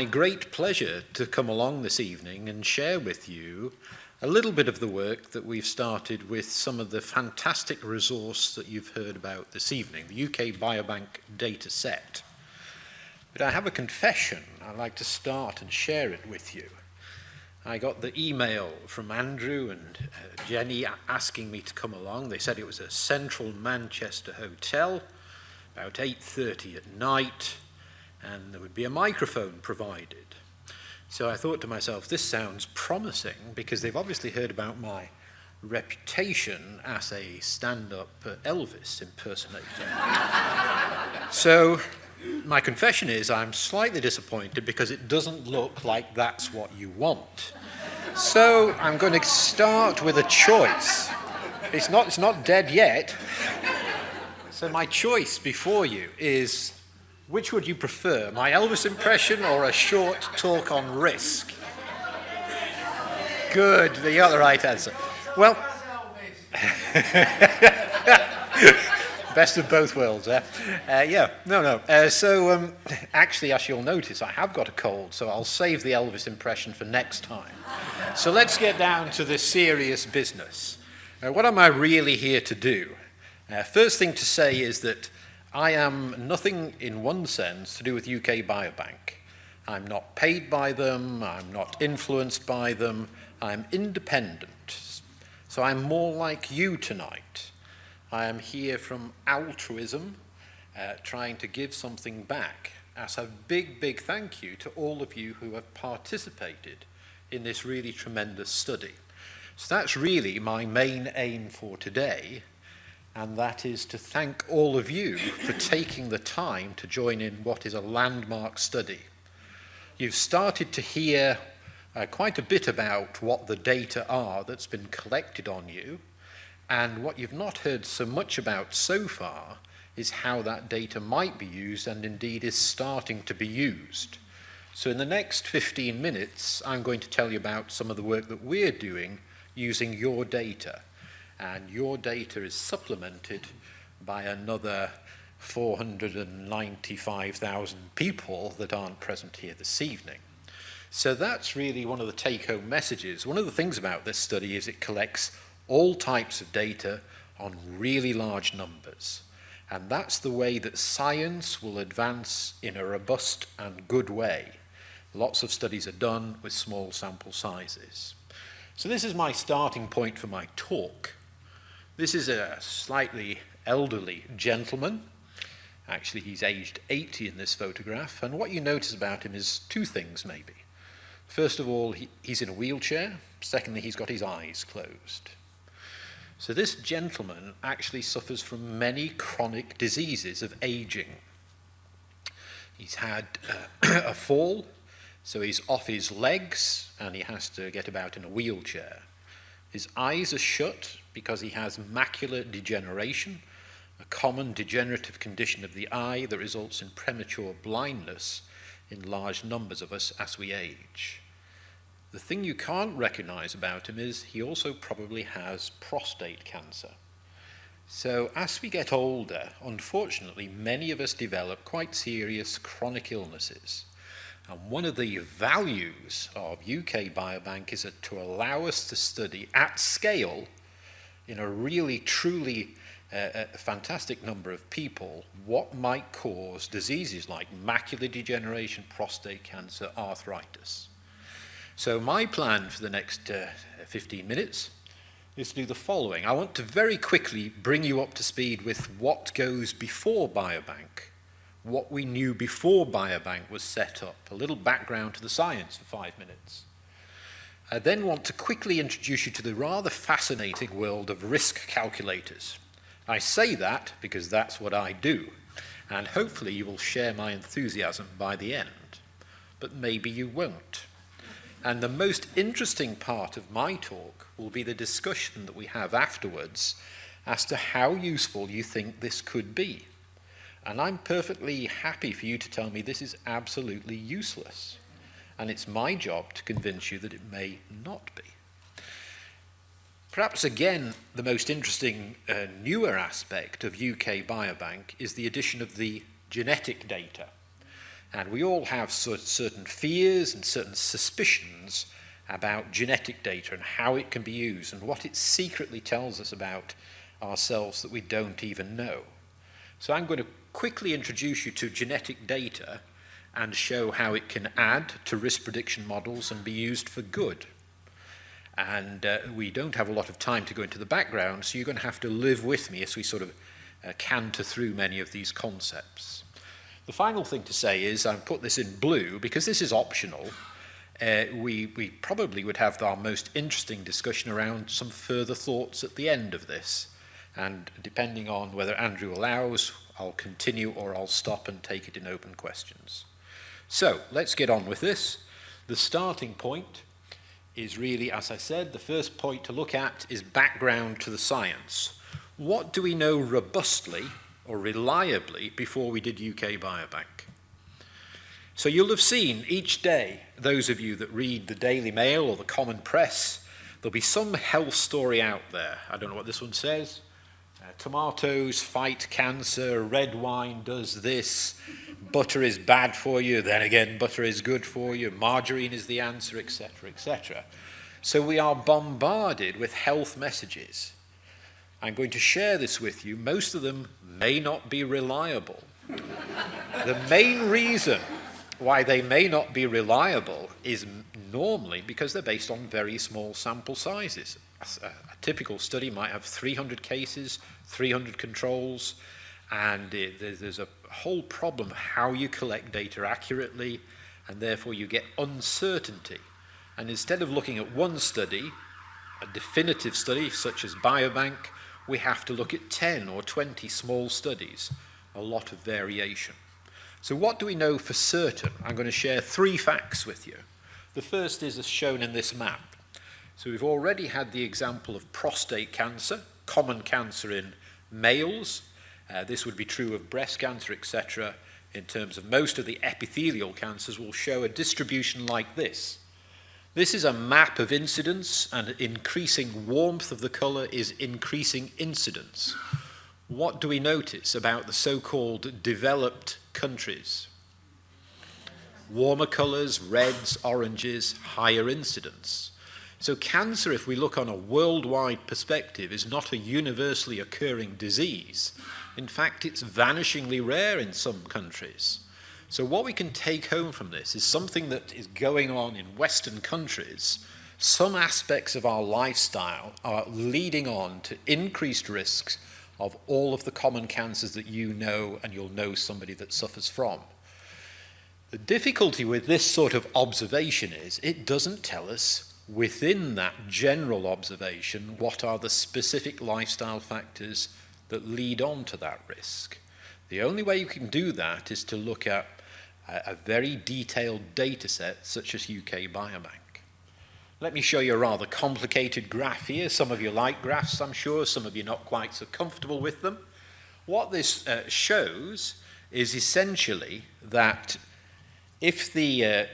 my great pleasure to come along this evening and share with you a little bit of the work that we've started with some of the fantastic resource that you've heard about this evening, the UK Biobank data set. But I have a confession. I'd like to start and share it with you. I got the email from Andrew and Jenny asking me to come along. They said it was a central Manchester hotel, about 8:30 at night, and there would be a microphone provided. So I thought to myself, this sounds promising, because they've obviously heard about my reputation as a stand-up Elvis impersonator. So my confession is I'm slightly disappointed because it doesn't look like that's what you want. So I'm going to start with a choice. It's not dead yet. So my choice before you is, which would you prefer, my Elvis impression or a short talk on risk? Good, you got the right answer. Well, best of both worlds, eh? Actually, as you'll notice, I have got a cold, so I'll save the Elvis impression for next time. So let's get down to the serious business. What am I really here to do? First thing to say is that I am nothing in one sense to do with UK Biobank. I'm not paid by them, I'm not influenced by them, I'm independent. So I'm more like you tonight. I am here from altruism, trying to give something back, as a big thank you to all of you who have participated in this really tremendous study. So that's really my main aim for today, and that is to thank all of you for taking the time to join in what is a landmark study. You've started to hear quite a bit about what the data are that's been collected on you, and what you've not heard so much about so far is how that data might be used, and indeed is starting to be used. So in the next 15 minutes, I'm going to tell you about some of the work that we're doing using your data. And your data is supplemented by another 495,000 people that aren't present here this evening. So that's really one of the take-home messages. One of the things about this study is it collects all types of data on really large numbers. And that's the way that science will advance in a robust and good way. Lots of studies are done with small sample sizes. So this is my starting point for my talk. This is a slightly elderly gentleman. Actually, he's aged 80 in this photograph. And what you notice about him is two things, maybe. First of all, he's in a wheelchair. Secondly, he's got his eyes closed. So this gentleman actually suffers from many chronic diseases of aging. He's had a fall, so he's off his legs and he has to get about in a wheelchair. His eyes are shut because he has macular degeneration, a common degenerative condition of the eye that results in premature blindness in large numbers of us as we age. The thing you can't recognize about him is he also probably has prostate cancer. So as we get older, unfortunately, many of us develop quite serious chronic illnesses. And one of the values of UK Biobank is to allow us to study at scale in a really, truly fantastic number of people what might cause diseases like macular degeneration, prostate cancer, arthritis. So my plan for the next 15 minutes is to do the following. I want to very quickly bring you up to speed with what goes before Biobank, what we knew before Biobank was set up, a little background to the science for 5 minutes. I then want to quickly introduce you to the rather fascinating world of risk calculators. I say that because that's what I do, and hopefully you will share my enthusiasm by the end, but maybe you won't. And the most interesting part of my talk will be the discussion that we have afterwards as to how useful you think this could be. And I'm perfectly happy for you to tell me this is absolutely useless. And it's my job to convince you that it may not be. Perhaps again, the most interesting newer aspect of UK Biobank is the addition of the genetic data. And we all have certain fears and certain suspicions about genetic data and how it can be used and what it secretly tells us about ourselves that we don't even know. So I'm going to quickly introduce you to genetic data and show how it can add to risk prediction models and be used for good. And we don't have a lot of time to go into the background, so you're going to have to live with me as we sort of canter through many of these concepts. The final thing to say is, I've put this in blue because this is optional. We probably would have our most interesting discussion around some further thoughts at the end of this. And depending on whether Andrew allows, I'll continue or I'll stop and take it in open questions. So let's get on with this. The starting point is really, as I said, the first point to look at is background to the science. What do we know robustly or reliably before we did UK Biobank? So you'll have seen each day, those of you that read the Daily Mail or the common press, there'll be some health story out there. I don't know what this one says. Tomatoes fight cancer, red wine does this, butter is bad for you, then again butter is good for you, margarine is the answer, etc., etc. So we are bombarded with health messages. I'm going to share this with you. Most of them may not be reliable. The main reason why they may not be reliable is normally because they're based on very small sample sizes. A typical study might have 300 cases, 300 controls, and there's a whole problem of how you collect data accurately, and therefore you get uncertainty. And instead of looking at one study, a definitive study such as Biobank, we have to look at 10 or 20 small studies, a lot of variation. So what do we know for certain? I'm going to share 3 facts with you. The first is as shown in this map. So we've already had the example of prostate cancer, common cancer in males. This would be true of breast cancer, etc. In terms of most of the epithelial cancers will show a distribution like this. This is a map of incidence, and increasing warmth of the color is increasing incidence. What do we notice about the so-called developed countries? Warmer colors, reds, oranges, higher incidence. So cancer, if we look on a worldwide perspective, is not a universally occurring disease. In fact, it's vanishingly rare in some countries. So what we can take home from this is something that is going on in Western countries. Some aspects of our lifestyle are leading on to increased risks of all of the common cancers that you know and you'll know somebody that suffers from. The difficulty with this sort of observation is it doesn't tell us within that general observation what are the specific lifestyle factors that lead on to that risk. The only way you can do that is to look at a very detailed data set such as UK Biobank. Let me show you a rather complicated graph here. Some of you like graphs, I'm sure. Some of you not quite so comfortable with them. What this shows is essentially that if the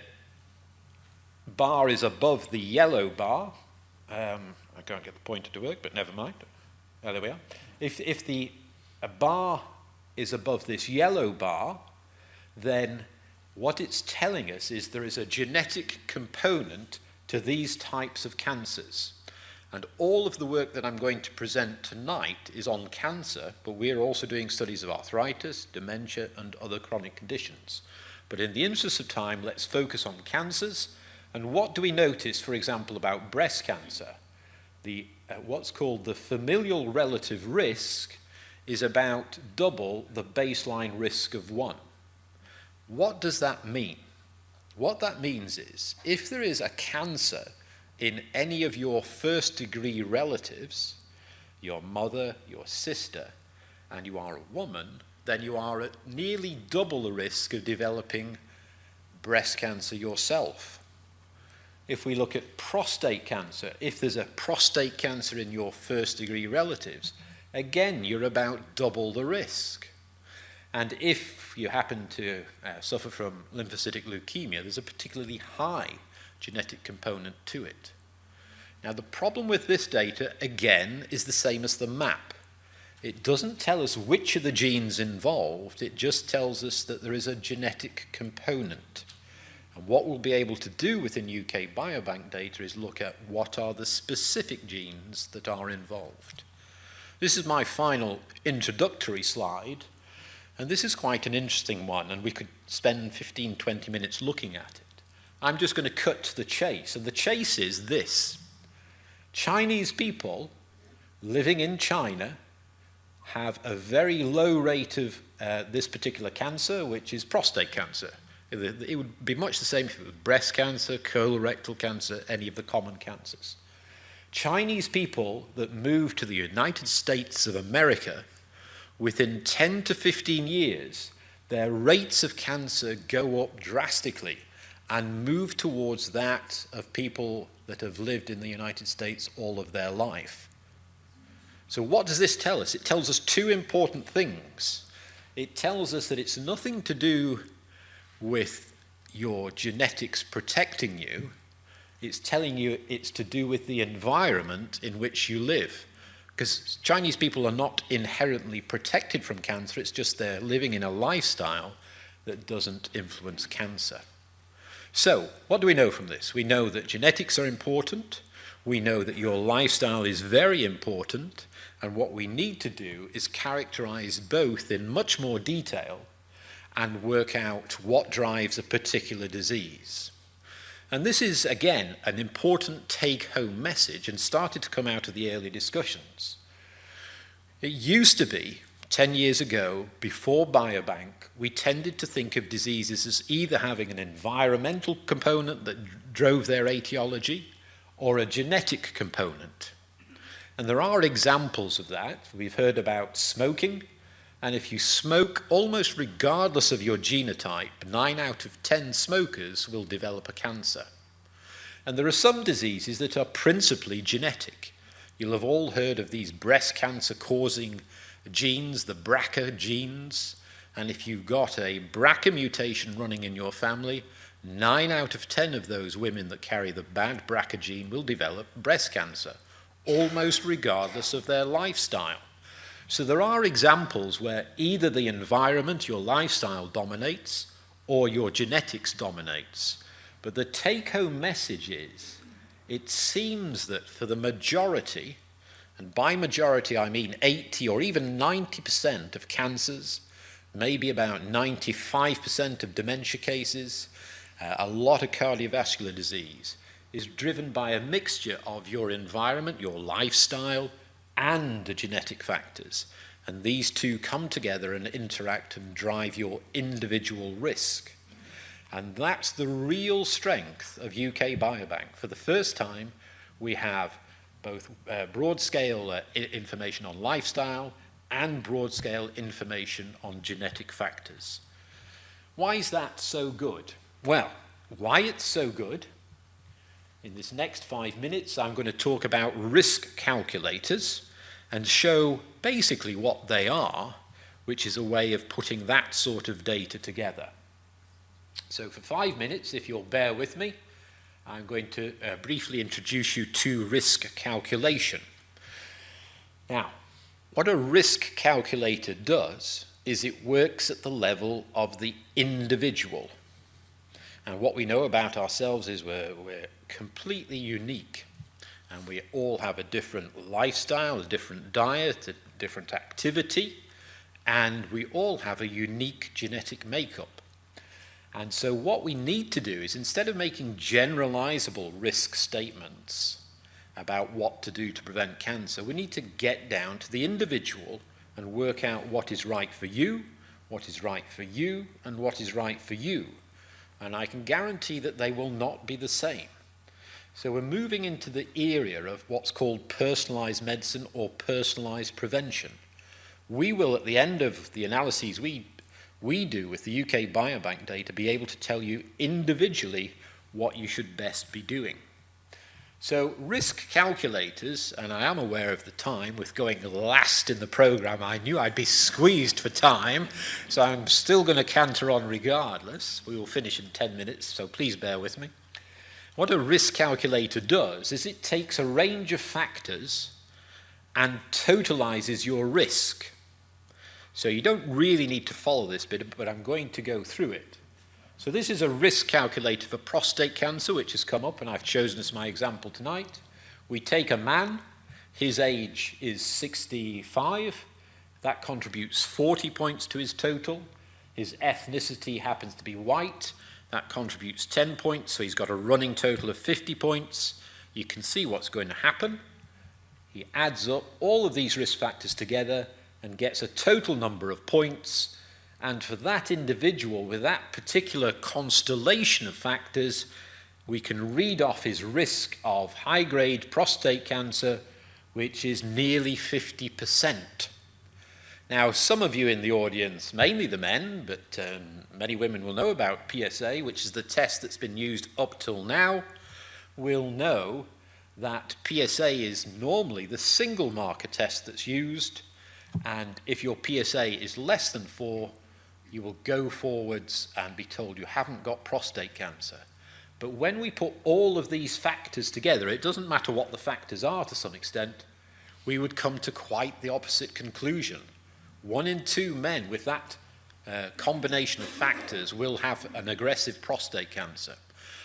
bar is above the yellow bar, I can't get the pointer to work, but never mind. Oh, there we are. If the bar is above this yellow bar, then what it's telling us is there is a genetic component to these types of cancers. And all of the work that I'm going to present tonight is on cancer, but we're also doing studies of arthritis, dementia, and other chronic conditions. But in the interest of time, let's focus on cancers. And what do we notice, for example, about breast cancer? What's called the familial relative risk is about double the baseline risk of 1. What does that mean? What that means is, if there is a cancer in any of your first-degree relatives, your mother, your sister, and you are a woman, then you are at nearly double the risk of developing breast cancer yourself. If we look at prostate cancer, if there's a prostate cancer in your first-degree relatives, again, you're about double the risk. And if you happen to suffer from lymphocytic leukemia, there's a particularly high genetic component to it. Now, the problem with this data, again, is the same as the map. It doesn't tell us which of the genes involved, it just tells us that there is a genetic component. And what we'll be able to do within UK Biobank data is look at what are the specific genes that are involved. This is my final introductory slide, and this is quite an interesting one, and we could spend 15-20 minutes looking at it. I'm just going to cut to the chase, and the chase is this. Chinese people living in China have a very low rate of this particular cancer, which is prostate cancer. It would be much the same if it was breast cancer, colorectal cancer, any of the common cancers. Chinese people that move to the United States of America, within 10 to 15 years, their rates of cancer go up drastically and move towards that of people that have lived in the United States all of their life. So what does this tell us? It tells us two important things. It tells us that it's nothing to do with your genetics protecting you. It's telling you it's to do with the environment in which you live. Because Chinese people are not inherently protected from cancer, it's just they're living in a lifestyle that doesn't influence cancer. So, what do we know from this? We know that genetics are important, we know that your lifestyle is very important, and what we need to do is characterize both in much more detail and work out what drives a particular disease. And this is, again, an important take-home message and started to come out of the early discussions. It used to be, 10 years ago, before Biobank, we tended to think of diseases as either having an environmental component that drove their etiology or a genetic component. And there are examples of that. We've heard about smoking. And if you smoke, almost regardless of your genotype, 9 out of 10 smokers will develop a cancer. And there are some diseases that are principally genetic. You'll have all heard of these breast cancer causing genes, the BRCA genes. And if you've got a BRCA mutation running in your family, 9 out of 10 of those women that carry the bad BRCA gene will develop breast cancer, almost regardless of their lifestyle. So there are examples where either the environment, your lifestyle dominates, or your genetics dominates. But the take-home message is, it seems that for the majority, and by majority I mean 80 or even 90% of cancers, maybe about 95% of dementia cases, a lot of cardiovascular disease, is driven by a mixture of your environment, your lifestyle, and the genetic factors. And these two come together and interact and drive your individual risk. And that's the real strength of UK Biobank. For the first time, we have both broad-scale information on lifestyle and broad-scale information on genetic factors. Why is that so good? Well, why it's so good, in this next 5 minutes, I'm going to talk about risk calculators and show basically what they are, which is a way of putting that sort of data together. So for 5 minutes, if you'll bear with me, I'm going to briefly introduce you to risk calculation. Now, what a risk calculator does is it works at the level of the individual. And what we know about ourselves is we're completely unique. And we all have a different lifestyle, a different diet, a different activity, and we all have a unique genetic makeup. And so what we need to do is, instead of making generalizable risk statements about what to do to prevent cancer, we need to get down to the individual and work out what is right for you, what is right for you, and what is right for you. And I can guarantee that they will not be the same. So we're moving into the area of what's called personalized medicine or personalized prevention. We will, at the end of the analyses we do with the UK Biobank data, be able to tell you individually what you should best be doing. So risk calculators, and I am aware of the time, with going last in the program, I knew I'd be squeezed for time, so I'm still going to canter on regardless. We will finish in 10 minutes, so please bear with me. What a risk calculator does is it takes a range of factors and totalizes your risk. So you don't really need to follow this bit, but I'm going to go through it. So this is a risk calculator for prostate cancer, which has come up, and I've chosen as my example tonight. We take a man, his age is 65, that contributes 40 points to his total. His ethnicity happens to be white, that contributes 10 points, so he's got a running total of 50 points. You can see what's going to happen. He adds up all of these risk factors together and gets a total number of points, and for that individual with that particular constellation of factors, we can read off his risk of high-grade prostate cancer, which is nearly 50%. Now, some of you in the audience, mainly the men, but many women will know about PSA, which is the test that's been used up till now, will know that PSA is normally the single marker test that's used, and if your PSA is less than 4, you will go forwards and be told you haven't got prostate cancer. But when we put all of these factors together, it doesn't matter what the factors are to some extent, we would come to quite the opposite conclusion. 1 in 2 men with that combination of factors will have an aggressive prostate cancer.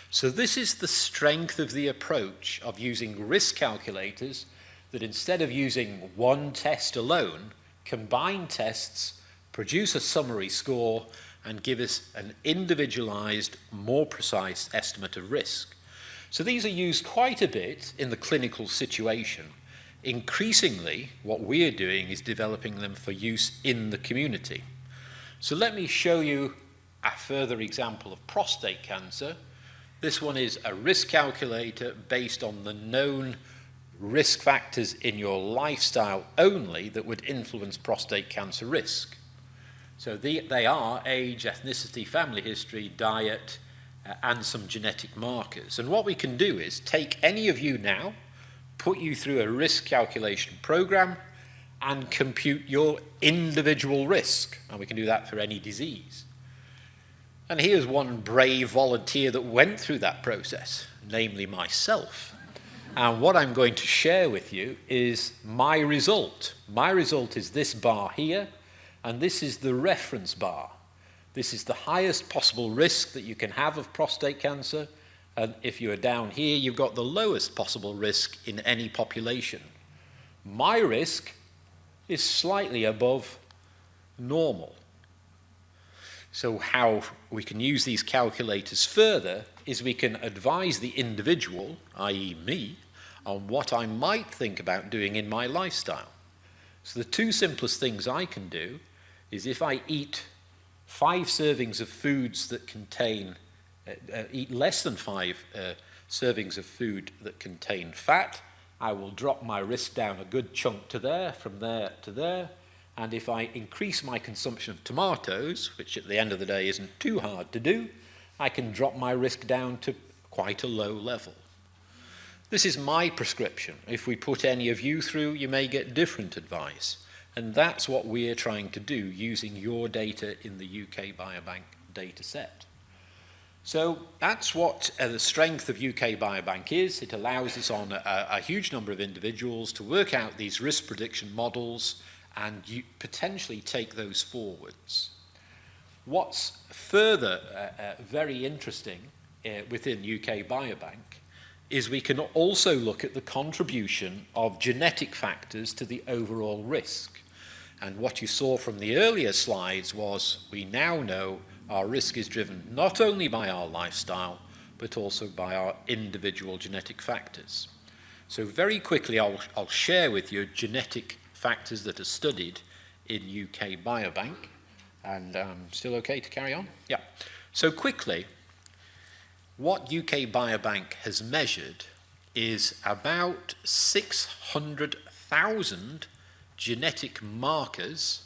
So this is the strength of the approach of using risk calculators, that instead of using one test alone, combine tests, produce a summary score, and give us an individualized, more precise estimate of risk. So these are used quite a bit in the clinical situation. Increasingly, what we're doing is developing them for use in the community. So let me show you a further example of prostate cancer. This one is a risk calculator based on the known risk factors in your lifestyle only that would influence prostate cancer risk. So they are age, ethnicity, family history, diet, and some genetic markers. And what we can do is take any of you now, put you through a risk calculation program, and compute your individual risk. And we can do that for any disease. And here's one brave volunteer that went through that process, namely myself. And what I'm going to share with you is my result. My result is this bar here, and this is the reference bar. This is the highest possible risk that you can have of prostate cancer, and if you're down here, you've got the lowest possible risk in any population. My risk is slightly above normal. So how we can use these calculators further is we can advise the individual, i.e. me, on what I might think about doing in my lifestyle. So the 2 simplest things I can do is if I eat 5 servings of foods that contain, eat less than 5 servings of food that contain fat, I will drop my risk down a good chunk to there, from there to there. And if I increase my consumption of tomatoes, which at the end of the day isn't too hard to do, I can drop my risk down to quite a low level. This is my prescription. If we put any of you through, you may get different advice. And that's what we're trying to do using your data in the UK Biobank data set. So that's what the strength of UK Biobank is. It allows us on a huge number of individuals to work out these risk prediction models and you potentially take those forwards. What's further very interesting within UK Biobank is we can also look at the contribution of genetic factors to the overall risk. And what you saw from the earlier slides was we now know our risk is driven not only by our lifestyle, but also by our individual genetic factors. So very quickly, I'll share with you genetic factors that are studied in UK Biobank. And still okay to carry on? Yeah. So quickly, what UK Biobank has measured is about 600,000 genetic markers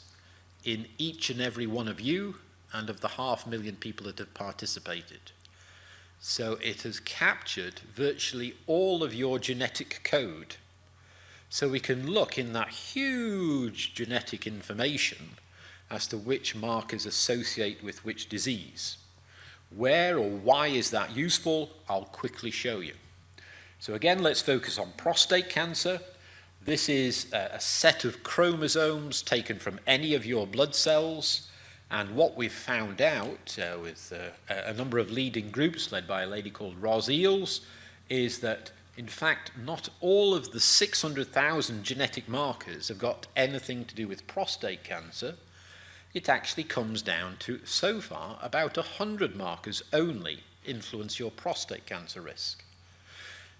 in each and every one of you and of the 500,000 people that have participated. So it has captured virtually all of your genetic code. So we can look in that huge genetic information as to which markers associate with which disease. Where or why is that useful? I'll quickly show you. So again, let's focus on prostate cancer. This is a set of chromosomes taken from any of your blood cells, and what we've found out with a number of leading groups led by a lady called Ros Eels is that, in fact, not all of the 600,000 genetic markers have got anything to do with prostate cancer. It actually comes down to, so far, about 100 markers only influence your prostate cancer risk.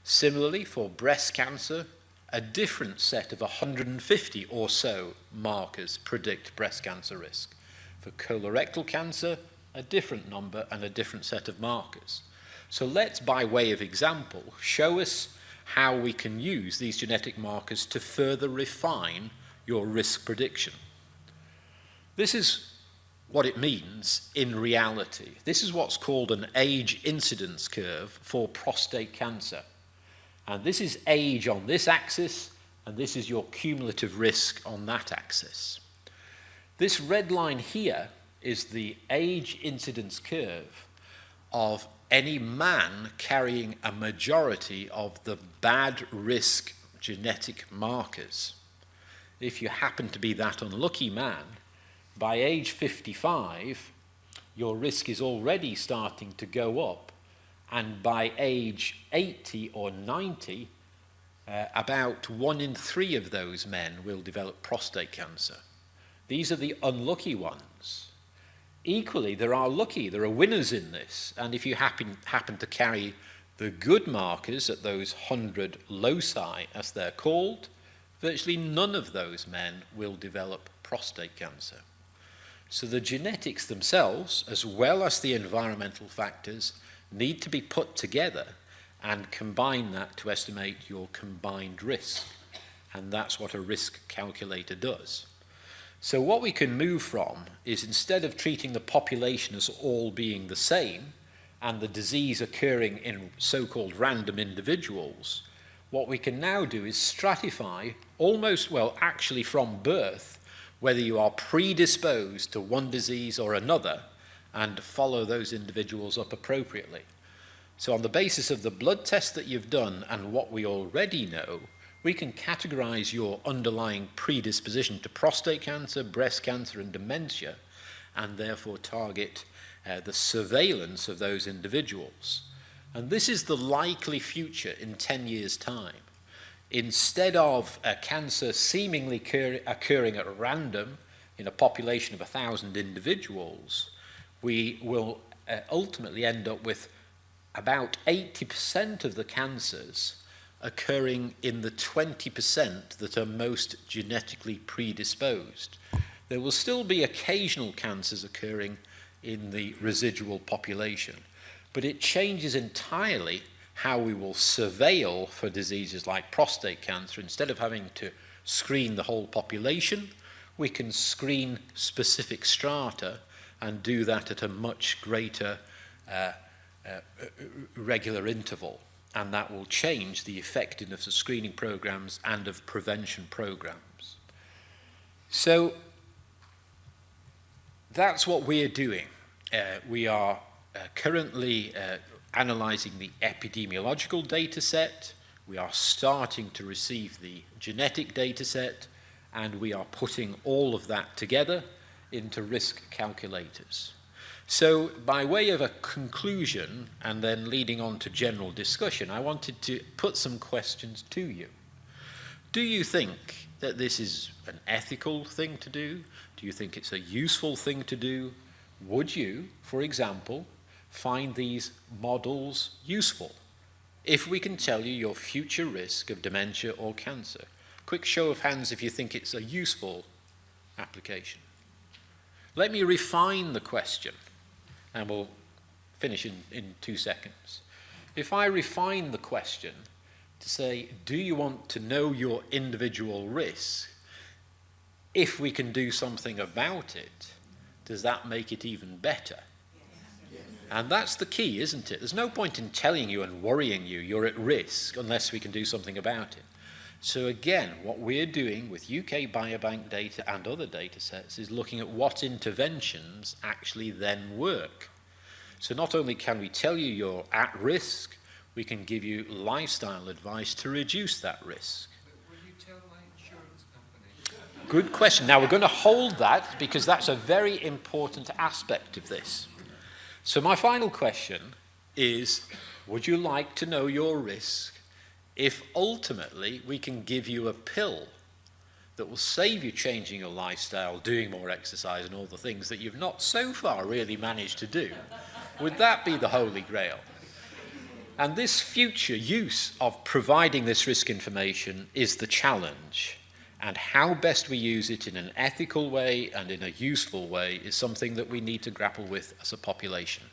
Similarly, for breast cancer, a different set of 150 or so markers predict breast cancer risk. For colorectal cancer, a different number and a different set of markers. So let's, by way of example, show us how we can use these genetic markers to further refine your risk prediction. This is what it means in reality. This is what's called an age incidence curve for prostate cancer. And this is age on this axis, and this is your cumulative risk on that axis. This red line here is the age incidence curve of any man carrying a majority of the bad risk genetic markers. If you happen to be that unlucky man, by age 55, your risk is already starting to go up, and by age 80 or 90, about 1 in 3 of those men will develop prostate cancer. These are the unlucky ones. Equally, there are winners in this, and if you happen to carry the good markers at those 100 loci, as they're called, virtually none of those men will develop prostate cancer. So the genetics themselves, as well as the environmental factors, need to be put together and combine that to estimate your combined risk. And that's what a risk calculator does. So what we can move from is, instead of treating the population as all being the same and the disease occurring in so-called random individuals, what we can now do is stratify almost, well, actually from birth, whether you are predisposed to one disease or another, and follow those individuals up appropriately. So on the basis of the blood test that you've done and what we already know, we can categorize your underlying predisposition to prostate cancer, breast cancer, and dementia, and therefore target the surveillance of those individuals. And this is the likely future in 10 years' time. Instead of a cancer seemingly occurring at random in a population of 1,000 individuals, we will ultimately end up with about 80% of the cancers occurring in the 20% that are most genetically predisposed. There will still be occasional cancers occurring in the residual population, but it changes entirely how we will surveil for diseases like prostate cancer. Instead of having to screen the whole population, we can screen specific strata and do that at a much greater regular interval. And that will change the effectiveness of screening programs and of prevention programs. So that's what we're doing. We are currently analyzing the epidemiological data set. We are starting to receive the genetic data set, and we are putting all of that together into risk calculators. So by way of a conclusion and then leading on to general discussion, I wanted to put some questions to you. Do you think that this is an ethical thing to do? Do you think it's a useful thing to do? Would you, for example, find these models useful if we can tell you your future risk of dementia or cancer? Quick show of hands if you think it's a useful application. Let me refine the question, and we'll finish in 2 seconds. If I refine the question to say, do you want to know your individual risk? If we can do something about it, does that make it even better? And that's the key, isn't it? There's no point in telling you and worrying you you're at risk unless we can do something about it. So again, what we're doing with UK Biobank data and other data sets is looking at what interventions actually then work. So not only can we tell you you're at risk, we can give you lifestyle advice to reduce that risk. But will you tell my Good question. Now, we're going to hold that because that's a very important aspect of this. So my final question is, would you like to know your risk if ultimately we can give you a pill that will save you changing your lifestyle, doing more exercise, and all the things that you've not so far really managed to do? Would that be the Holy Grail? And this future use of providing this risk information is the challenge. And how best we use it in an ethical way and in a useful way is something that we need to grapple with as a population.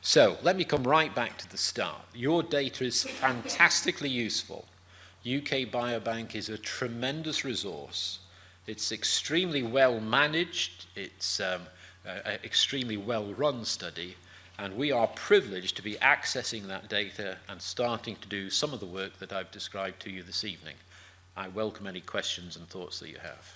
So let me come right back to the start. Your data is fantastically useful. UK Biobank is a tremendous resource. It's extremely well managed. It's an extremely well run study. And we are privileged to be accessing that data and starting to do some of the work that I've described to you this evening. I welcome any questions and thoughts that you have.